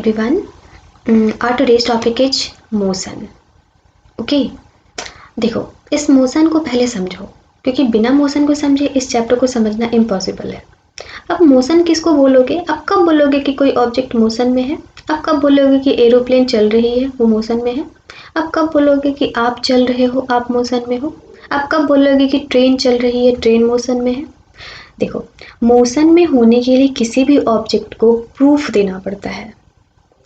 everyone. Our today's topic is motion. Okay देखो, इस motion को पहले समझो, क्योंकि बिना मोशन को समझे इस चैप्टर को समझना इम्पॉसिबल है। अब मोशन किसको बोलोगे? अब कब बोलोगे कि कोई ऑब्जेक्ट मोशन में है? अब कब बोलोगे कि एरोप्लेन चल रही है, वो मोशन में है? अब कब बोलोगे कि आप चल रहे हो, आप मोशन में हो? अब कब बोलोगे कि ट्रेन चल रही है, ट्रेन मोशन में है? देखो, मोशन में होने के लिए किसी भी ऑब्जेक्ट को प्रूफ देना पड़ता है,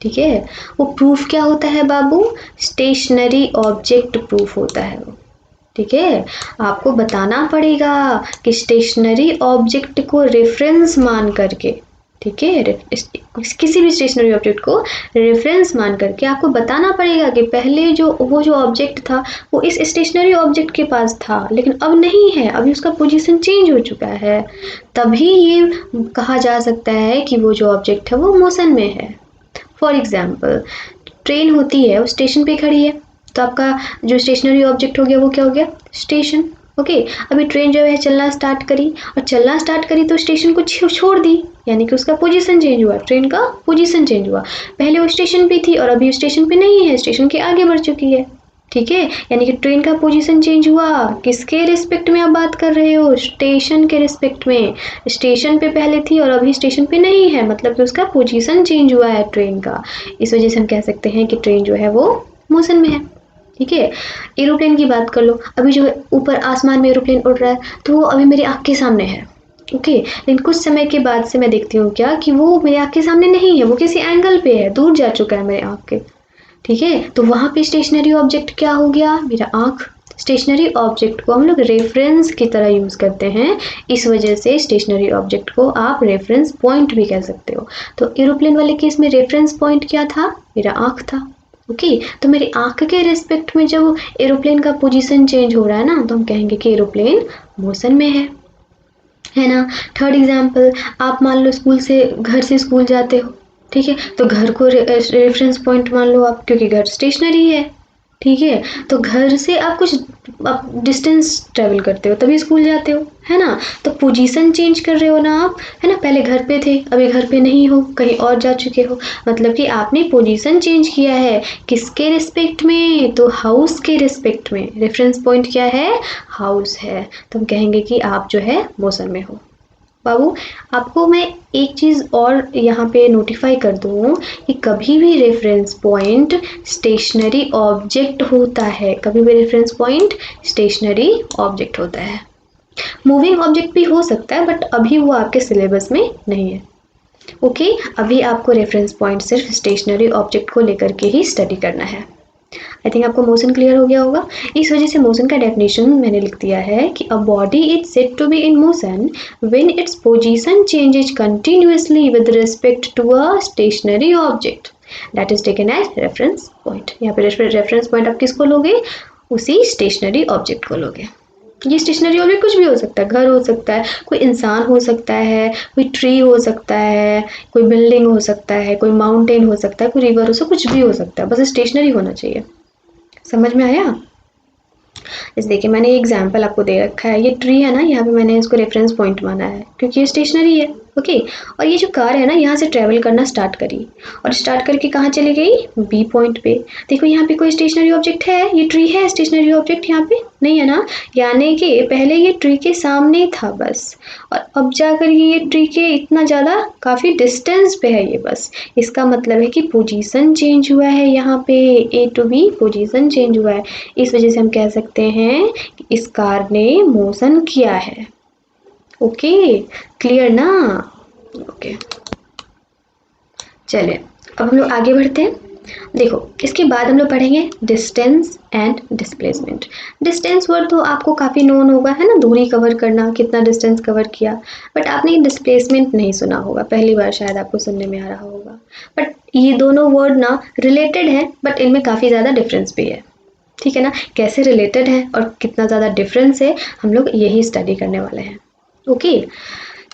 ठीक है। वो प्रूफ क्या होता है बाबू? स्टेशनरी ऑब्जेक्ट प्रूफ होता है वो, ठीक है। आपको बताना पड़ेगा कि स्टेशनरी ऑब्जेक्ट को रेफरेंस मान करके, ठीक है, किसी भी स्टेशनरी ऑब्जेक्ट को रेफरेंस मान करके आपको बताना पड़ेगा कि पहले वो जो ऑब्जेक्ट था वो इस स्टेशनरी ऑब्जेक्ट के पास था, लेकिन अब नहीं है, अभी उसका पोजीशन चेंज हो चुका है। तभी ये कहा जा सकता है कि वो जो ऑब्जेक्ट है वो मोशन में है। फॉर एग्जाम्पल, ट्रेन होती है, वो स्टेशन पे खड़ी है, तो आपका जो स्टेशनरी ऑब्जेक्ट हो गया वो क्या हो गया? स्टेशन। ओके, अभी ट्रेन जो है चलना स्टार्ट करी, और चलना स्टार्ट करी तो स्टेशन को छोड़ दी, यानी कि उसका पोजीशन चेंज हुआ, ट्रेन का पोजीशन चेंज हुआ। पहले वो स्टेशन पे थी और अभी स्टेशन पे नहीं है, स्टेशन के आगे बढ़ चुकी है, ठीक है। यानी कि ट्रेन का पोजीशन चेंज हुआ। किसके रिस्पेक्ट में आप बात कर रहे हो? स्टेशन के रिस्पेक्ट में। स्टेशन पे पहले थी और अभी स्टेशन पे नहीं है, मतलब कि उसका पोजीशन चेंज हुआ है ट्रेन का। इस वजह से हम कह सकते हैं कि ट्रेन जो है वो मोशन में है, ठीक है। एरोप्लेन की बात कर लो, अभी जो ऊपर आसमान में एरोप्लेन उड़ रहा है तो वो अभी मेरी आँख के सामने है, ओके। लेकिन कुछ समय के बाद से मैं देखती हूँ क्या कि वो मेरी आँख के सामने नहीं है, वो किसी एंगल पे है, दूर जा चुका है मेरे आँख के, ठीक है। तो वहाँ पे स्टेशनरी ऑब्जेक्ट क्या हो गया? मेरा आँख। स्टेशनरी ऑब्जेक्ट को हम लोग रेफरेंस की तरह यूज़ करते हैं, इस वजह से स्टेशनरी ऑब्जेक्ट को आप रेफरेंस पॉइंट भी कह सकते हो। तो एरोप्लेन वाले केस में रेफरेंस पॉइंट क्या था? मेरा आँख था, ओके। तो मेरी आँख के रिस्पेक्ट में जब एरोप्लेन का पोजीशन चेंज हो रहा है ना, तो हम कहेंगे कि एरोप्लेन मोशन में है ना। थर्ड एग्जाम्पल, आप मान लो घर से स्कूल जाते हो, ठीक है, तो घर को रेफरेंस पॉइंट मान लो आप, क्योंकि घर स्टेशनरी है, ठीक है। तो घर से आप कुछ डिस्टेंस ट्रेवल करते हो तभी स्कूल जाते हो, है ना। तो पोजीशन चेंज कर रहे हो ना आप, है ना। पहले घर पे थे, अभी घर पे नहीं हो, कहीं और जा चुके हो, मतलब कि आपने पोजीशन चेंज किया है। किसके रिस्पेक्ट में? तो हाउस के रिस्पेक्ट में। रेफरेंस पॉइंट क्या है? हाउस है। तो हम कहेंगे कि आप जो है मोशन में हो। बाबू, आपको मैं एक चीज़ और यहाँ पे नोटिफाई कर दूँ कि कभी भी रेफरेंस पॉइंट स्टेशनरी ऑब्जेक्ट होता है, कभी भी रेफरेंस पॉइंट स्टेशनरी ऑब्जेक्ट होता है। मूविंग ऑब्जेक्ट भी हो सकता है, बट अभी वो आपके सिलेबस में नहीं है, ओके। अभी आपको रेफरेंस पॉइंट सिर्फ स्टेशनरी ऑब्जेक्ट को लेकर के ही स्टडी करना है। आई थिंक आपको मोशन क्लियर हो गया होगा। इस वजह से मोशन का डेफिनेशन मैंने लिख दिया है कि a body is said to be in motion when its position changes continuously with respect to a stationary object that is taken as reference point. यहाँ पे रेफरेंस पॉइंट आप किसको लोगे? उसी स्टेशनरी ऑब्जेक्ट को लोगे। ये स्टेशनरी ऑब्जेक्ट कुछ भी हो सकता है, घर हो सकता है, कोई इंसान हो सकता है, कोई ट्री हो सकता है, कोई बिल्डिंग हो सकता है, कोई माउंटेन हो सकता है, कोई रिवर हो सकता है, कुछ भी हो सकता है, बस स्टेशनरी होना चाहिए। समझ में आया? इस देखिए, मैंने एग्जाम्पल आपको दे रखा है, ये ट्री है ना, यहाँ पे मैंने इसको रेफरेंस पॉइंट माना है क्योंकि ये स्टेशनरी है, ओके। और ये जो कार है ना, यहाँ से ट्रेवल करना स्टार्ट करी और स्टार्ट करके कहाँ चली गई? बी पॉइंट पे। देखो, यहाँ पे कोई स्टेशनरी ऑब्जेक्ट है? ये ट्री है स्टेशनरी ऑब्जेक्ट? यहाँ पे नहीं है ना, यानी कि पहले ये ट्री के सामने था बस, और अब जाकर ये ट्री के इतना ज़्यादा काफ़ी डिस्टेंस पे है ये बस। इसका मतलब है कि पोजीशन चेंज हुआ है, यहाँ पे ए टू बी पोजीशन चेंज हुआ है। इस वजह से हम कह सकते हैं कि इस कार ने मोशन किया है, ओके। क्लियर ना? ओके, चलिए अब हम लोग आगे बढ़ते हैं। देखो, इसके बाद हम लोग पढ़ेंगे distance and displacement. Distance word तो आपको काफ़ी नोन होगा, है ना, दूरी कवर करना, कितना डिस्टेंस कवर किया। बट आपने डिस्प्लेसमेंट नहीं सुना होगा, पहली बार शायद आपको सुनने में आ रहा होगा। बट ये दोनों वर्ड ना रिलेटेड है, बट इनमें काफ़ी ज़्यादा डिफरेंस भी है, ठीक है ना। कैसे रिलेटेड है और कितना ज़्यादा डिफरेंस है, हम लोग यही स्टडी करने वाले हैं, ओके।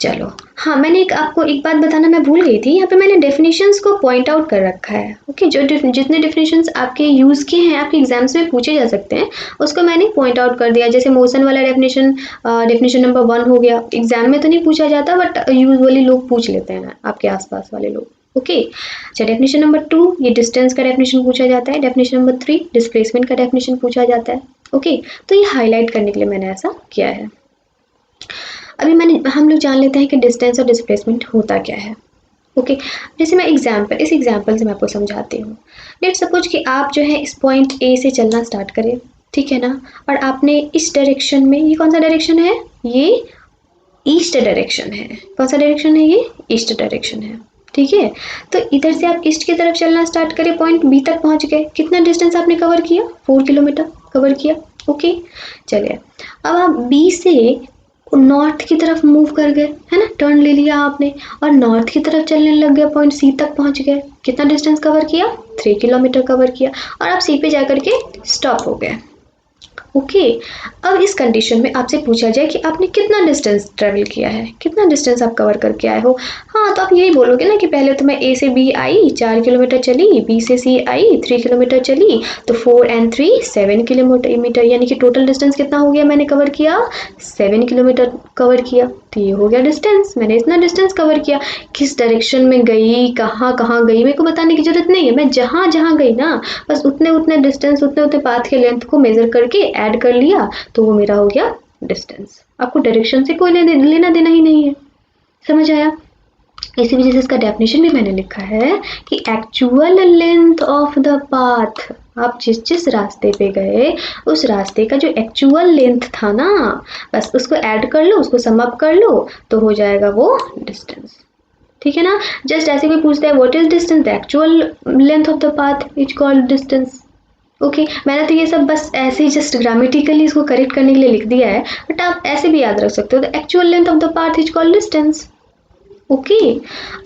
चलो, हाँ, मैंने आपको एक बात बताना मैं भूल गई थी, यहाँ पे मैंने डेफिनेशंस को पॉइंट आउट कर रखा है, ओके। जो जितने डेफिनेशंस आपके यूज़ किए हैं, आपके एग्जाम्स में पूछे जा सकते हैं, उसको मैंने पॉइंट आउट कर दिया। जैसे मोशन वाला डेफिनेशन नंबर 1 हो गया, एग्जाम में तो नहीं पूछा जाता, बट यूजुअली लोग पूछ लेते हैं, आपके आसपास वाले लोग, ओके। अच्छा, डेफिनेशन नंबर 2, ये डिस्टेंस का डेफिनेशन पूछा जाता है। डेफिनेशन नंबर 3, डिस्प्लेसमेंट का डेफिनेशन पूछा जाता है। ओके, तो ये हाईलाइट करने के लिए मैंने ऐसा किया है। अभी हम लोग जान लेते हैं कि डिस्टेंस और डिस्प्लेसमेंट होता क्या है। ओके, जैसे मैं इस एग्जाम्पल से मैं आपको समझाती हूँ। लेट सपोज कि आप जो है इस पॉइंट ए से चलना स्टार्ट करें, ठीक है ना, और आपने इस डायरेक्शन में, ये कौन सा डायरेक्शन है, ये ईस्ट डायरेक्शन है। कौन सा डायरेक्शन है, ये ईस्ट डायरेक्शन है, ठीक है। तो इधर से आप ईस्ट की तरफ चलना स्टार्ट करें, पॉइंट बी तक पहुंच गए। कितना डिस्टेंस आपने कवर किया, 4 किलोमीटर कवर किया। ओके, चलिए अब आप बी से नॉर्थ की तरफ मूव कर गए, है ना, टर्न ले लिया आपने और नॉर्थ की तरफ चलने लग गए, पॉइंट सी तक पहुंच गए। कितना डिस्टेंस कवर किया, 3 किलोमीटर कवर किया और आप सी पे जाकर के स्टॉप हो गए। ओके, अब इस कंडीशन में आपसे पूछा जाए कि आपने कितना डिस्टेंस ट्रेवल किया है, कितना डिस्टेंस आप कवर करके आए हो। हाँ, तो आप यही बोलोगे ना कि पहले तो मैं ए से बी आई 4 किलोमीटर चली, बी से सी आई 3 किलोमीटर चली, तो 4 and 3 7 किलोमीटर, यानी कि टोटल डिस्टेंस कितना हो गया, मैंने कवर किया 7 किलोमीटर कवर किया। तो ये हो गया डिस्टेंस, मैंने इतना डिस्टेंस कवर किया। किस डायरेक्शन में गई, कहाँ कहाँ गई, मेरे को बताने की जरूरत नहीं है। मैं जहाँ जहाँ गई ना, बस उतने उतने डिस्टेंस, उतने उतने पाथ के लेंथ को मेजर करके ऐड कर लिया, तो वो मेरा हो गया डिस्टेंस। आपको डायरेक्शन से कोई लेना देना ही नहीं है। समझ आया? इसी वजह से इसका डेफिनेशन भी मैंने लिखा है कि actual length of the path, आप जिस जिस रास्ते पे गए उस रास्ते का जो एक्चुअल लेंथ था ना, बस उसको ऐड कर लो, उसको सम अप कर लो, तो हो जाएगा वो डिस्टेंस। ठीक है ना? जस्ट ऐसे भी पूछता है what is distance, the actual length of the path is called distance. Okay, मैंने तो ये सब बस ऐसे ही जस्ट ग्रामेटिकली इसको करेक्ट करने के लिए लिख दिया है, बट आप ऐसे भी याद रख सकते हो, the actual length of the path is called distance. Okay,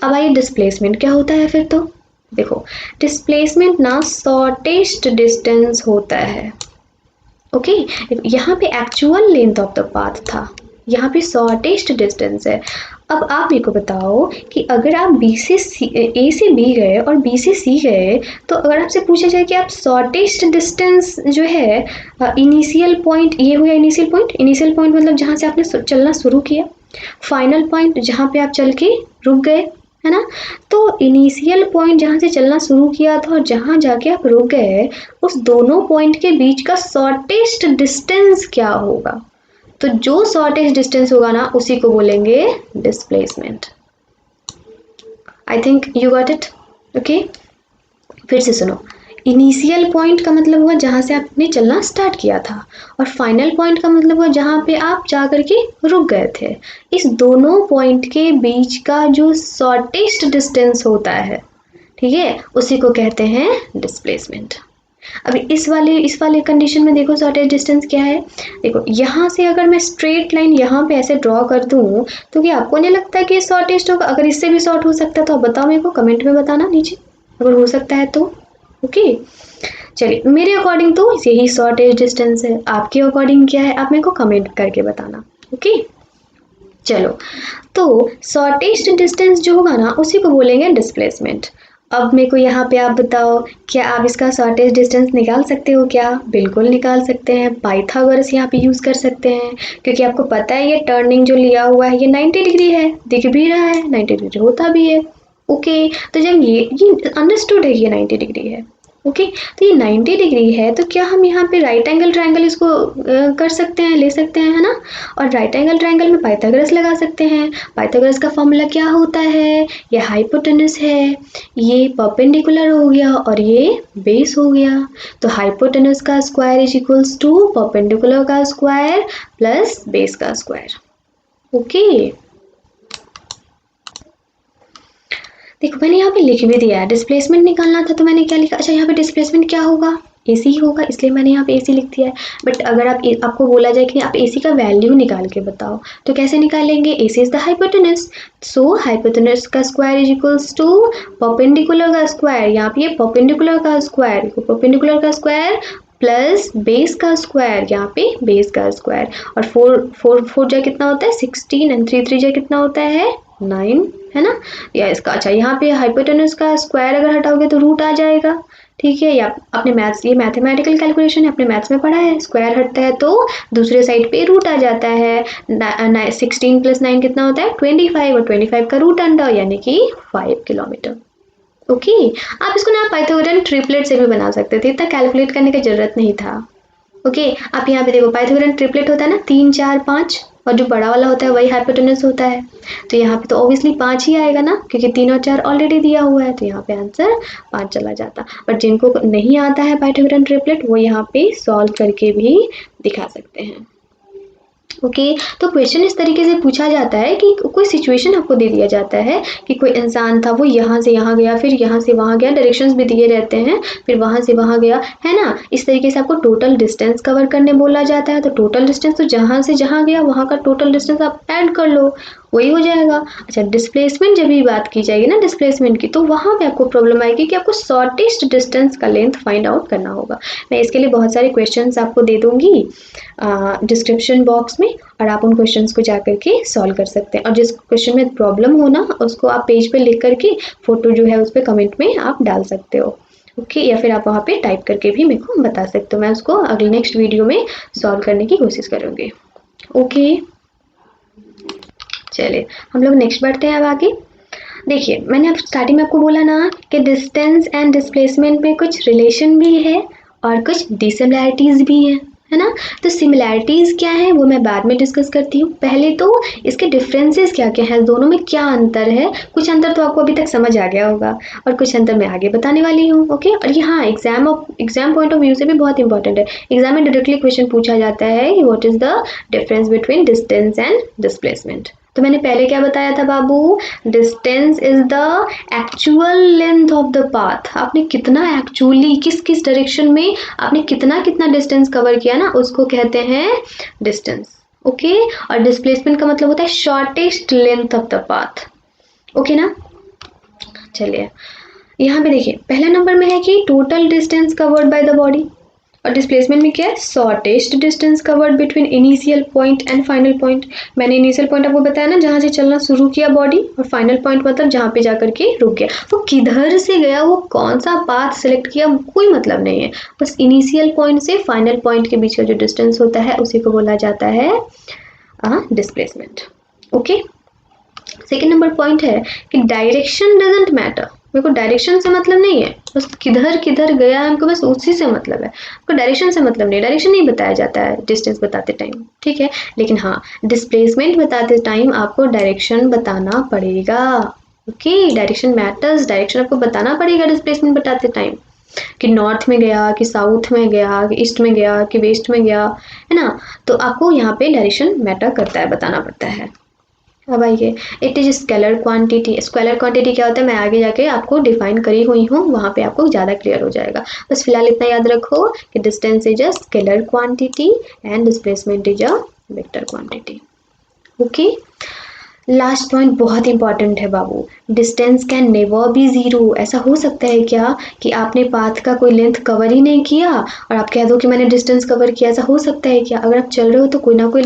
अब आइए डिस्प्लेसमेंट क्या होता है फिर। तो देखो, डिस्प्लेसमेंट ना शॉर्टेस्ट डिस्टेंस होता है। ओके, यहाँ पे actual length of the path था, यहाँ पे शॉर्टेस्ट डिस्टेंस है। अब आप मेरे को बताओ कि अगर आप बी से सी, ए से बी गए और बी से सी गए, तो अगर आपसे पूछा जाए कि आप शॉर्टेस्ट डिस्टेंस जो है, इनिशियल पॉइंट, ये हो गया इनिशियल पॉइंट मतलब जहाँ से आपने चलना शुरू किया, फाइनल पॉइंट जहाँ पे आप चल के रुक गए, है ना। तो इनिशियल पॉइंट जहाँ से चलना शुरू किया था और जहाँ जाके आप रुक गए, उस दोनों पॉइंट के बीच का शॉर्टेस्ट डिस्टेंस क्या होगा। तो जो शॉर्टेस्ट डिस्टेंस होगा ना, उसी को बोलेंगे displacement. I think you got it. Okay, फिर से सुनो, इनिशियल पॉइंट का मतलब हुआ जहाँ से आपने चलना स्टार्ट किया था, और फाइनल पॉइंट का मतलब हुआ जहाँ पे आप जा करके रुक गए थे। इस दोनों पॉइंट के बीच का जो शॉर्टेस्ट डिस्टेंस होता है, ठीक है, उसी को कहते हैं डिस्प्लेसमेंट। अभी इस वाले कंडीशन में देखो शॉर्टेस्ट डिस्टेंस क्या है। देखो, यहाँ से अगर मैं स्ट्रेट लाइन यहाँ पे ऐसे ड्रॉ कर दूँ, तो क्या आपको नहीं लगता कि शॉर्टेस्ट होगा? अगर इससे भी शॉर्ट हो सकता है तो आप बताओ, मेरे को कमेंट में बताना नीचे अगर हो सकता है तो। ओके, चलिए, मेरे अकॉर्डिंग तो यही शॉर्टेस्ट डिस्टेंस है। आपके अकॉर्डिंग क्या है, आप मेरे को कमेंट करके बताना। ओके, चलो, तो शॉर्टेस्ट डिस्टेंस जो होगा ना, उसी को बोलेंगे डिस्प्लेसमेंट। अब मेरे को यहाँ पे आप बताओ, क्या आप इसका शॉर्टेस्ट डिस्टेंस निकाल सकते हो क्या? बिल्कुल निकाल सकते हैं, पाइथागोरस यहाँ पे यूज़ कर सकते हैं, क्योंकि आपको पता है ये टर्निंग जो लिया हुआ है ये 90 डिग्री है, दिख भी रहा है 90 डिग्री होता भी है। ओके, तो जब ये अंडरस्टूड है, ये 90 डिग्री है। ओके, तो ये 90 डिग्री है, तो क्या हम यहाँ पे राइट एंगल ट्रायंगल इसको कर सकते हैं, ले सकते हैं, है ना। और राइट एंगल ट्रायंगल में पाइथागोरस लगा सकते हैं। पाइथागोरस का फॉर्मूला क्या होता है, ये हाइपोटेनस है, ये परपेंडिकुलर हो गया और ये बेस हो गया। तो हाइपोटेनस का square is equals to perpendicular का स्क्वायर प्लस बेस का स्क्वायर। ओके, देखो मैंने यहाँ पे लिख भी दिया है, डिस्प्लेसमेंट निकालना था तो मैंने क्या लिखा, अच्छा यहाँ पे डिस्प्लेसमेंट क्या होगा, AC ही होगा, इसलिए मैंने यहाँ पे AC लिख दिया है। बट अगर आपको बोला जाए कि आप AC का वैल्यू निकाल के बताओ, तो कैसे निकालेंगे? AC is the hypotenuse, so hypotenuse का square is equals to perpendicular का स्क्वायर, यहाँ पे परपेंडिकुलर का स्क्वायर प्लस बेस का स्क्वायर, यहाँ पे बेस का स्क्वायर, और 4 जा कितना होता है 16 एंड 3 जा कितना होता है 9, है ना। या इसका, अच्छा यहाँ पे हाइपोटेनस का स्क्वायर अगर हटाओगे तो रूट आ जाएगा, ठीक है। या अपने मैथ्स, ये मैथमेटिकल कैलकुलेशन है, अपने मैथ्स में पढ़ा है, स्क्वायर हटता है तो दूसरे साइड पे रूट आ जाता है। 16 + 9 कितना होता है 25, और 25 का रूट अंडर यानी कि 5 किलोमीटर। ओके आप इसको ना पाइथागोरन ट्रिपलेट से भी बना सकते थे, इतना कैलकुलेट करने की जरूरत नहीं था। ओके आप यहाँ पे देखो पाइथागोरन ट्रिपलेट होता है ना 3 4 5, और जो बड़ा वाला होता है वही हाइपोटेनस होता है, तो यहाँ पे तो ऑब्वियसली 5 ही आएगा ना, क्योंकि 3 और 4 ऑलरेडी दिया हुआ है, तो यहाँ पे आंसर 5 चला जाता। बट जिनको नहीं आता है पाइथागोरन ट्रिपलेट वो यहाँ पे सॉल्व करके भी दिखा सकते हैं। ओके तो क्वेश्चन इस तरीके से पूछा जाता है कि कोई सिचुएशन आपको दे दिया जाता है कि कोई इंसान था, वो यहाँ से यहाँ गया, फिर यहाँ से वहाँ गया, डायरेक्शंस भी दिए रहते हैं, फिर वहाँ से वहाँ गया, है ना। इस तरीके से आपको टोटल डिस्टेंस कवर करने बोला जाता है, तो टोटल डिस्टेंस तो जहाँ से जहाँ गया वहाँ का टोटल डिस्टेंस आप ऐड कर लो, वही हो जाएगा। अच्छा डिस्प्लेसमेंट जब भी बात की जाएगी ना डिस्प्लेसमेंट की, तो वहाँ पे आपको प्रॉब्लम आएगी कि आपको शॉर्टेस्ट डिस्टेंस का लेंथ फाइंड आउट करना होगा। मैं इसके लिए बहुत सारे क्वेश्चंस आपको दे दूंगी डिस्क्रिप्शन बॉक्स में, और आप उन क्वेश्चंस को जा करके सॉल्व कर सकते हैं। और जिस क्वेश्चन में प्रॉब्लम हो ना उसको आप पेज पे लिख करके फोटो जो है उस पर कमेंट में आप डाल सकते हो। ओके या फिर आप वहाँ पे टाइप करके भी मेरे को बता सकते हो, मैं उसको अगले नेक्स्ट वीडियो में सॉल्व करने की कोशिश करूँगी। ओके चलिए हम लोग नेक्स्ट बढ़ते हैं अब आगे। देखिए मैंने अब स्टार्टिंग में आपको बोला ना कि डिस्टेंस एंड डिस्प्लेसमेंट में कुछ रिलेशन भी है और कुछ डिसिमिलैरिटीज भी है ना। तो सिमिलैरिटीज़ क्या है वो मैं बाद में डिस्कस करती हूँ, पहले तो इसके डिफरेंसेस क्या क्या हैं, दोनों में क्या अंतर है। कुछ अंतर तो आपको अभी तक समझ आ गया होगा और कुछ अंतर मैं आगे बताने वाली हूँ। ओके और ये हाँ एग्जाम पॉइंट ऑफ व्यू से भी बहुत इंपॉर्टेंट है। एग्जाम में डायरेक्टली क्वेश्चन पूछा जाता है कि what is the difference between distance and displacement. तो मैंने पहले क्या बताया था बाबू, distance is the actual length of the path, आपने कितना एक्चुअली किस किस डायरेक्शन में आपने कितना कितना डिस्टेंस कवर किया ना उसको कहते हैं डिस्टेंस। ओके और डिस्प्लेसमेंट का मतलब होता है shortest length of the path. Okay ना। चलिए यहाँ पे देखिए पहला नंबर में है कि total distance covered by the body, और डिस्प्लेसमेंट में क्या है, shortest distance covered between initial point and final point. मैंने इनिशियल पॉइंट आपको बताया ना जहाँ से चलना शुरू किया बॉडी, और फाइनल पॉइंट मतलब जहाँ पे जाकर के रुक गया, वो किधर से गया, वो कौन सा पाथ सेलेक्ट किया, कोई मतलब नहीं है, बस इनिशियल पॉइंट से फाइनल पॉइंट के बीच का जो डिस्टेंस होता है उसी को बोला जाता है displacement. Okay second number point है कि डायरेक्शन डजंट मैटर, मेरे को डायरेक्शन से मतलब नहीं है, बस किधर किधर गया है हमको बस उसी से मतलब है, आपको डायरेक्शन से मतलब नहीं, डायरेक्शन नहीं बताया जाता है डिस्टेंस बताते टाइम, ठीक है। लेकिन हाँ डिस्प्लेसमेंट बताते टाइम आपको डायरेक्शन बताना पड़ेगा। ओके डायरेक्शन मैटर्स, डायरेक्शन आपको बताना पड़ेगा डिस्प्लेसमेंट बताते टाइम, कि नॉर्थ में गया कि साउथ में गया कि ईस्ट में गया कि वेस्ट में गया, है ना। तो आपको यहाँ पे डायरेक्शन मैटर करता है, बताना पड़ता है। अब आइए it is scalar quantity. Scalar quantity क्या होता है मैं आगे जाके आपको डिफाइन करी हुई हूँ, वहाँ पे आपको ज़्यादा क्लियर हो जाएगा। बस फिलहाल इतना याद रखो कि distance is a scalar quantity and displacement is a vector quantity. Okay last point बहुत इंपॉर्टेंट है बाबू, distance can never be zero. ऐसा हो सकता है क्या कि आपने पाथ का कोई लेंथ कवर ही नहीं किया और आप कह दो कि मैंने डिस्टेंस कवर किया, ऐसा हो सकता है क्या। अगर आप चल रहे हो तो कोई ना कोई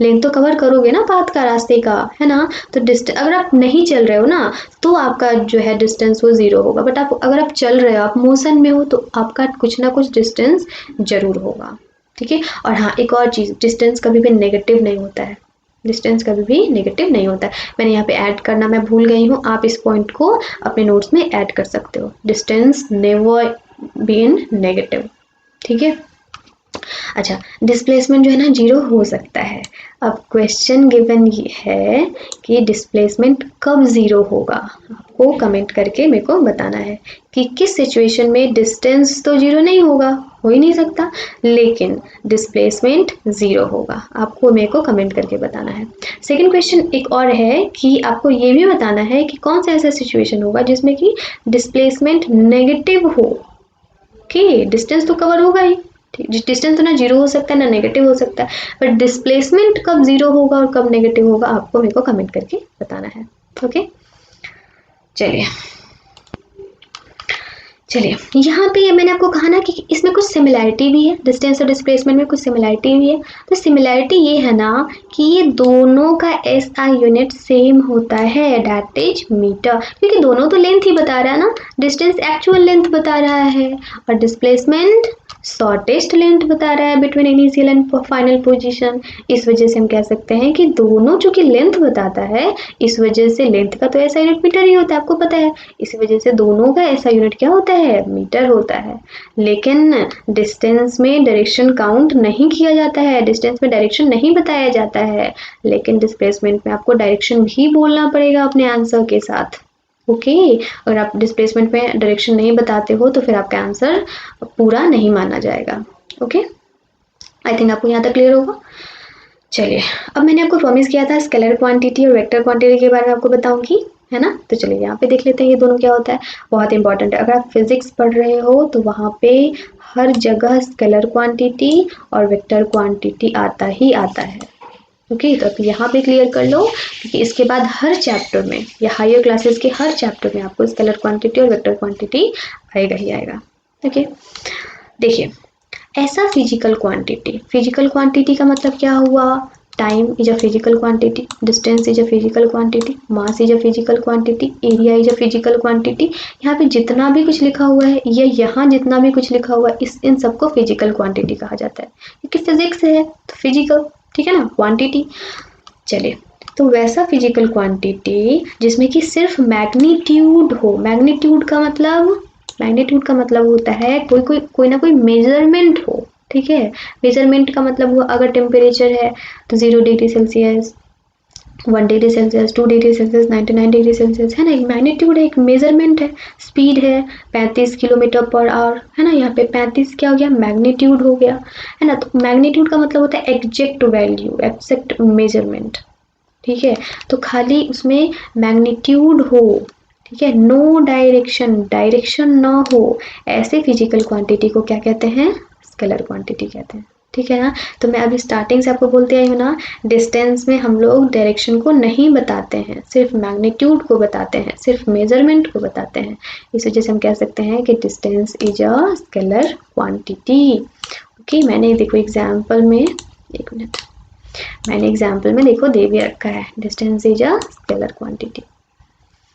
लेंथ तो कवर करोगे ना पाथ का, रास्ते का, है ना। तो अगर आप नहीं चल रहे हो ना तो आपका जो है डिस्टेंस वो ज़ीरो होगा, बट आप अगर आप चल रहे हो, आप मोशन में हो, तो आपका कुछ ना कुछ डिस्टेंस जरूर होगा, ठीक है। और हाँ एक और चीज़, डिस्टेंस कभी भी नेगेटिव नहीं होता है, डिस्टेंस कभी भी नेगेटिव नहीं होता है। मैंने यहाँ पे ऐड करना मैं भूल गई हूँ, आप इस पॉइंट को अपने नोट्स में ऐड कर सकते हो, डिस्टेंस नेवर बीन नेगेटिव, ठीक है। अच्छा डिस्प्लेसमेंट जो है ना जीरो हो सकता है। अब क्वेश्चन गिवन ये है कि डिस्प्लेसमेंट कब ज़ीरो होगा, आपको कमेंट करके मेरे को बताना है कि किस सिचुएशन में डिस्टेंस तो ज़ीरो नहीं होगा, हो ही नहीं सकता, लेकिन डिस्प्लेसमेंट ज़ीरो होगा, आपको मेरे को कमेंट करके बताना है। सेकंड क्वेश्चन एक और है कि आपको ये भी बताना है कि कौन सा ऐसा सिचुएशन होगा जिसमें कि डिस्प्लेसमेंट नेगेटिव हो। ओके डिस्टेंस तो कवर होगा ही, डिस्टेंस तो ना जीरो हो सकता है ना नेगेटिव हो सकता है, बट डिस्प्लेसमेंट कब जीरो होगा और कब नेगेटिव होगा आपको मेरे को कमेंट करके बताना है। ओके चलिए यहाँ पे ये मैंने आपको कहा ना कि इसमें कुछ सिमिलैरिटी भी है, डिस्टेंस और डिस्प्लेसमेंट में कुछ सिमिलैरिटी भी है। तो सिमिलैरिटी ये है ना कि ये दोनों का SI यूनिट सेम होता है, दैट इज मीटर, क्योंकि दोनों तो लेंथ ही बता रहा है ना, डिस्टेंस एक्चुअल लेंथ बता रहा है और डिस्प्लेसमेंट शॉर्टेस्ट लेंथ बता रहा है between initial and final position, इस वजह से हम कह सकते हैं कि दोनों चूंकि लेंथ बताता है, इस वजह से लेंथ का तो ऐसा यूनिट मीटर ही होता है, आपको पता है, इसी वजह से दोनों का ऐसा यूनिट क्या होता है, मीटर होता है। लेकिन डिस्टेंस में डायरेक्शन काउंट नहीं किया जाता है, डिस्टेंस में डायरेक्शन नहीं बताया जाता है, लेकिन डिस्प्लेसमेंट में आपको डायरेक्शन भी बोलना पड़ेगा अपने आंसर के साथ। ओके अगर आप डिस्प्लेसमेंट में डायरेक्शन नहीं बताते हो तो फिर आपका आंसर पूरा नहीं माना जाएगा। ओके आई थिंक आपको यहाँ तक क्लियर होगा। चलिए अब मैंने आपको प्रॉमिस किया था स्केलर क्वांटिटी और वेक्टर क्वांटिटी के बारे में आपको बताऊंगी, है ना। तो चलिए यहाँ पे देख लेते हैं ये दोनों क्या होता है, बहुत इंपॉर्टेंट है। अगर आप फिजिक्स पढ़ रहे हो तो वहाँ पे हर जगह स्केलर क्वांटिटी और वेक्टर क्वांटिटी आता ही आता है। ओके तो अब यहाँ पे क्लियर कर लो, क्योंकि इसके बाद हर चैप्टर में या हायर क्लासेस के हर चैप्टर में आपको स्केलर क्वांटिटी और वेक्टर क्वांटिटी आएगा ही आएगा। ओके देखिए ऐसा फिजिकल क्वांटिटी का मतलब क्या हुआ, time is a physical quantity, distance is a physical quantity, mass is a physical quantity, area is a physical quantity. यहाँ पे जितना भी कुछ लिखा हुआ है या यहाँ जितना भी कुछ लिखा हुआ है इन सबको फिजिकल क्वांटिटी कहा जाता है, क्योंकि फिजिक्स है तो फिजिकल, ठीक है ना, क्वांटिटी। चलिए तो वैसा फिजिकल क्वांटिटी जिसमें कि सिर्फ मैग्नीट्यूड हो, मैग्नीट्यूड का मतलब होता है कोई ना कोई मेजरमेंट हो, ठीक है। मेजरमेंट का मतलब हुआ अगर टेम्परेचर है तो 0 degree Celsius, 1 degree Celsius, 2 degree Celsius, 99 degree Celsius, है ना, एक मैग्नीट्यूड है, एक मेजरमेंट है। स्पीड है 35 किलोमीटर पर आवर, है ना, यहाँ पे 35 क्या हो गया, मैग्नीट्यूड हो गया, है ना। तो मैग्नीट्यूड का मतलब होता है एग्जैक्ट वैल्यू, एग्जैक्ट मेजरमेंट, ठीक है। तो खाली उसमें मैग्नीट्यूड हो, ठीक है, नो डायरेक्शन ना हो, ऐसे फिजिकल क्वांटिटी को क्या कहते हैं, स्केलर क्वांटिटी कहते हैं, ठीक है ना। तो मैं अभी स्टार्टिंग से आपको बोलते आई हूँ ना, डिस्टेंस में हम लोग डायरेक्शन को नहीं बताते हैं, सिर्फ मैग्नीट्यूड को बताते हैं, सिर्फ मेजरमेंट को बताते हैं। इस वजह से हम कह सकते हैं कि distance is a scalar quantity. Okay मैंने देखो एग्जाम्पल में, एक मिनट, मैंने एग्जाम्पल में देखो दे भी रखा है, distance is a scalar quantity.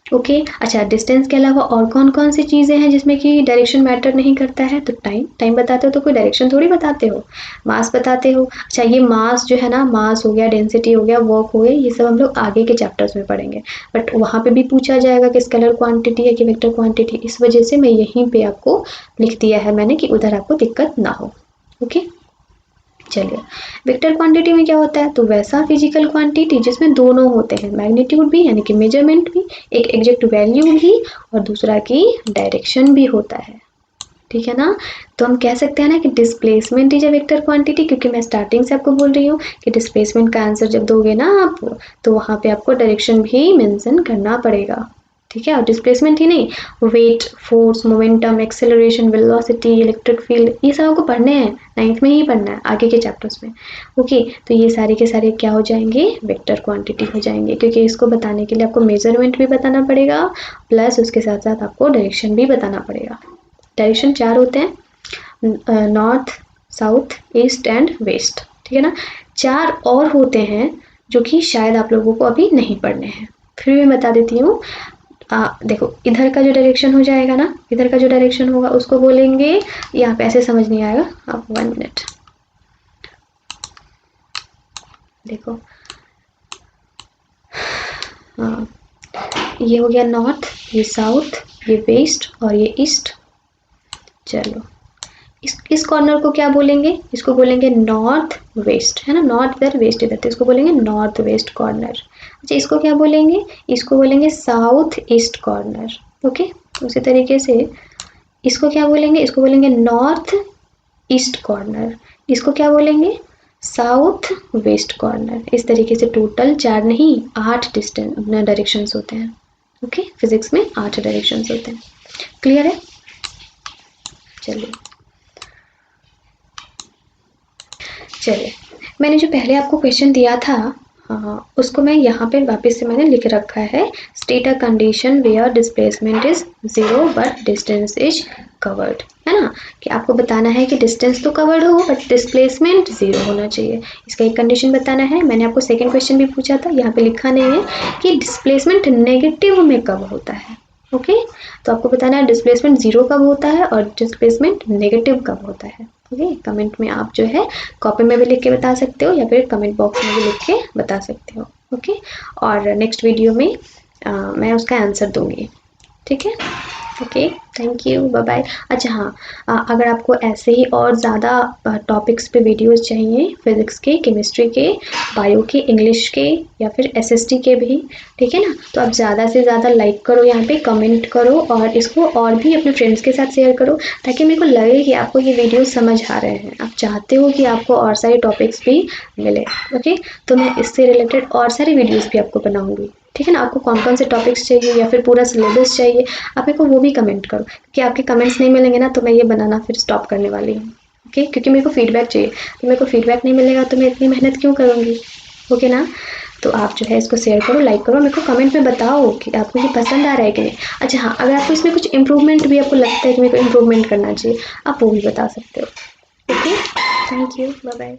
Okay अच्छा डिस्टेंस के अलावा और कौन कौन सी चीज़ें हैं जिसमें कि डायरेक्शन मैटर नहीं करता है, तो टाइम बताते हो तो कोई डायरेक्शन थोड़ी बताते हो, मास बताते हो। अच्छा ये मास जो है ना, मास हो गया, डेंसिटी हो गया, वर्क हो गया, ये सब हम लोग आगे के चैप्टर्स में पढ़ेंगे, बट वहाँ पे भी पूछा जाएगा कि स्केलर क्वांटिटी है कि वेक्टर क्वांटिटी, इस वजह से मैं यहीं पे आपको लिख दिया है मैंने कि उधर आपको दिक्कत ना हो। ओके चलिए वेक्टर क्वांटिटी में क्या होता है, तो वैसा फिजिकल क्वांटिटी जिसमें दोनों होते हैं, मैग्नीट्यूड भी यानी कि मेजरमेंट भी, एक एग्जैक्ट वैल्यू भी, और दूसरा की डायरेक्शन भी होता है, ठीक है ना। तो हम कह सकते हैं ना कि displacement is a vector quantity, क्योंकि मैं स्टार्टिंग से आपको बोल रही हूँ कि डिस्प्लेसमेंट का आंसर जब दोगे ना आप, तो वहाँ पे आपको डायरेक्शन भी मेंशन करना पड़ेगा, ठीक है। और डिस्प्लेसमेंट ही नहीं, weight, force, momentum, acceleration, velocity, electric field, ये सब आपको पढ़ने हैं, 9th में ही पढ़ना है आगे के चैप्टर्स में। ओके तो ये सारे के सारे क्या हो जाएंगे, वेक्टर क्वांटिटी हो जाएंगे, क्योंकि इसको बताने के लिए आपको मेजरमेंट भी बताना पड़ेगा, प्लस उसके साथ साथ आपको डायरेक्शन भी बताना पड़ेगा। डायरेक्शन 4 होते हैं, north, south, east and west, ठीक है ना। 4 और होते हैं जो कि शायद आप लोगों को अभी नहीं पढ़ने हैं, फिर भी बता देती हूँ। देखो इधर का जो डायरेक्शन हो जाएगा ना, इधर का जो डायरेक्शन होगा उसको बोलेंगे, यहाँ पे ऐसे समझ नहीं आएगा, आप 1 मिनट देखो, हाँ ये हो गया नॉर्थ, ये साउथ, ये वेस्ट और ये ईस्ट। चलो इस कॉर्नर को क्या बोलेंगे, इसको बोलेंगे नॉर्थ वेस्ट, है ना, नॉर्थ इधर वेस्ट इधर, तो इसको बोलेंगे नॉर्थ वेस्ट कॉर्नर। अच्छा इसको क्या बोलेंगे, इसको बोलेंगे साउथ ईस्ट कॉर्नर। ओके उसी तरीके से इसको क्या बोलेंगे, इसको बोलेंगे नॉर्थ ईस्ट कॉर्नर, इसको क्या बोलेंगे, साउथ वेस्ट कॉर्नर। इस तरीके से टोटल 4 नहीं 8 डायरेक्शंस होते हैं। ओके फिजिक्स में 8 डायरेक्शंस होते हैं, क्लियर है। चलिए मैंने जो पहले आपको क्वेश्चन दिया था, उसको मैं यहाँ पे वापस से मैंने लिख रखा है, state a condition where displacement is 0 but distance is covered, है ना, कि आपको बताना है कि डिस्टेंस तो कवर्ड हो बट डिस्प्लेसमेंट 0 होना चाहिए, इसका एक कंडीशन बताना है। मैंने आपको सेकंड क्वेश्चन भी पूछा था, यहाँ पे लिखा नहीं है कि डिस्प्लेसमेंट नेगेटिव में कब होता है, ओके, तो आपको बताना है डिस्प्लेसमेंट 0 कब होता है और डिस्प्लेसमेंट नेगेटिव कब होता है। ओके, कमेंट में आप जो है कॉपी में भी लिख के बता सकते हो या फिर कमेंट बॉक्स में भी लिख के बता सकते हो। ओके, और नेक्स्ट वीडियो में मैं उसका आंसर दूंगी। ठीक है, okay, thank you, bye bye. अच्छा हाँ, अगर आपको ऐसे ही और ज़्यादा टॉपिक्स पे वीडियोस चाहिए, फिजिक्स के, केमिस्ट्री के, बायो के, इंग्लिश के या फिर एसएसटी के भी, ठीक है ना, तो आप ज़्यादा से ज़्यादा लाइक करो, यहाँ पे कमेंट करो और इसको और भी अपने फ्रेंड्स के साथ शेयर करो, ताकि मेरे को लगे कि आपको ये वीडियो समझ आ रहे हैं, आप चाहते हो कि आपको और सारे टॉपिक्स भी मिले। ओके, तो मैं इससे रिलेटेड और सारी वीडियोज़ भी आपको बनाऊँगी। ठीक है ना, आपको कौन कौन से टॉपिक्स चाहिए या फिर पूरा सिलेबस चाहिए, आप मेरे को वो भी कमेंट करो, क्योंकि आपके कमेंट्स नहीं मिलेंगे ना तो मैं ये बनाना फिर स्टॉप करने वाली हूँ। ओके, क्योंकि मेरे को फीडबैक चाहिए, तो मेरे को फीडबैक नहीं मिलेगा तो मैं इतनी मेहनत क्यों करूँगी। ओके ना, तो आप जो है इसको शेयर करो, लाइक करो, मेरे को कमेंट में बताओ कि आपको ये पसंद आ रहा है कि नहीं। अच्छा हाँ, अगर आपको इसमें कुछ इम्प्रूवमेंट भी आपको लगता है कि मेरे को इम्प्रूवमेंट करना चाहिए, आप वो भी बता सकते हो। Okay, thank you, bye bye.